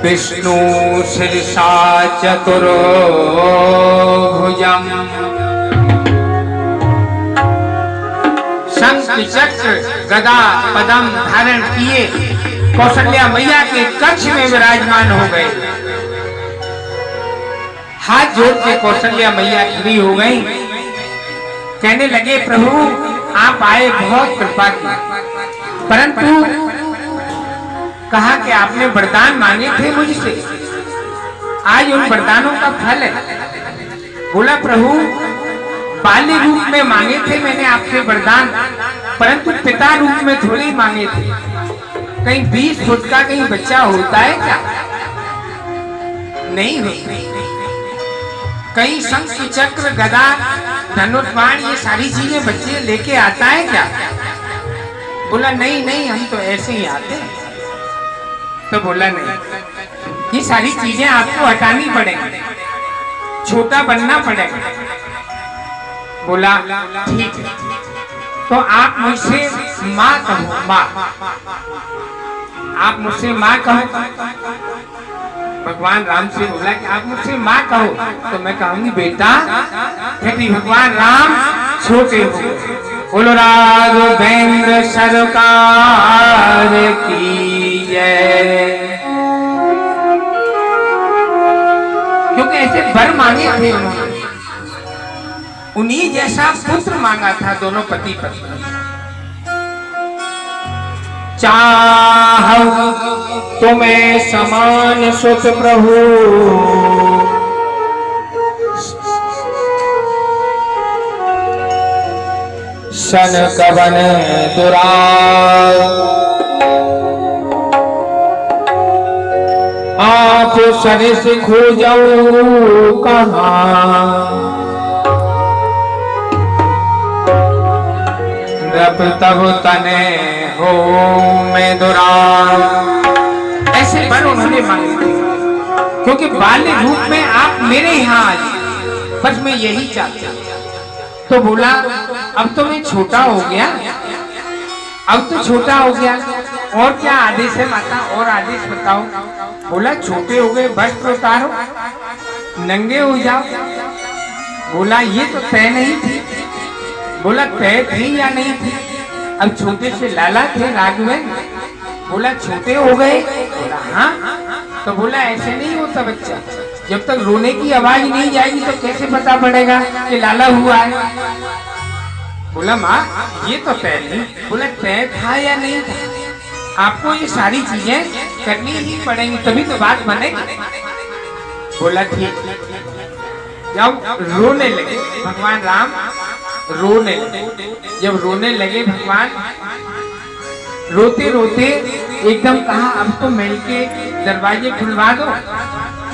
विष्णु शीर्षा चतुर्भुजम् शंख चक्र गदा पद्म धारण किए कौशल्या मैया के कक्ष में विराजमान हो गए। हाथ जोड़ के कौशल्या मैया खड़ी हो गई। कहने लगे प्रभु आप आए बहुत कृपा की, परंतु कहा कि आपने वरदान मांगे थे मुझसे, आज उन वरदानों का फल है। बोला प्रभु बाल्य रूप में मांगे थे मैंने आपसे वरदान, परंतु पिता रूप में थोड़ी मांगे थे। कहीं 20 फुट का कहीं बच्चा होता है क्या? नहीं होता। कहीं शंख चक्र गदा धनुष बाण ये सारी चीजें बच्चे लेके आता है क्या? बोला नहीं नहीं हम तो ऐसे ही आते हैं। तो बोला नहीं, ये सारी चीजें आपको हटानी पड़ेगी, छोटा बनना पड़ेगा। बोला ठीक है, तो आप मुझसे माँ कहो, माँ आप मुझसे माँ कहो। भगवान राम से बोला कि आप मुझसे माँ कहो, तो मैं कहूंगी बेटा। यदि भगवान राम छोटे हो। बोलो राघवेंद्र सरकार की जय। क्योंकि ऐसे वर मांगे थे उन्होंने, उन्हीं जैसा पुत्र मांगा था दोनों पति पत्नी। चाहूं तुम्हें समान सुत प्रभु, सन कवन दुराय। आप सरिस खोजऊ कहाँ, तब तने हो मैं दुराय। ऐसे वर उन्होंने मांगे थे, क्योंकि बाल्य रूप में आप मेरे यहाँ आए, बस मैं यही चाहता। तो बोला अब तो मैं छोटा हो गया, अब तो छोटा हो गया, और क्या आदेश है माता, और आदेश बताओ। बोला छोटे हो गए वस्त्र उतारो, नंगे हो जाओ। बोला ये तो तय नहीं थी। बोला तय थी या नहीं थी? अब छोटे से लाला थे राघवेंद्र। बोला छोटे हो गए? बोला हाँ। तो बोला ऐसे नहीं होता बच्चा, जब तक रोने की आवाज नहीं जाएगी तो कैसे पता पड़ेगा कि लाला हुआ है? बोला माँ ये तो तय नहीं। बोला तय था या नहीं था? आपको ये सारी चीजें करनी ही पड़ेंगी तभी तो बात बनेगी। बोला ठीक। जब रोने लगे भगवान राम, रोने लगे। जब रोने लगे भगवान, रोते रोते एकदम कहा अब तो मिल के दरवाजे खुलवा दो।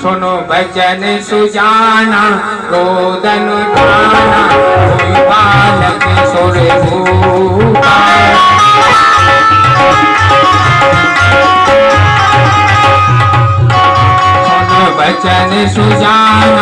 सुनो बचन सुजाना रोदन उठाना, कोई बालक सुर भूपा। सुनो बचन सुजाना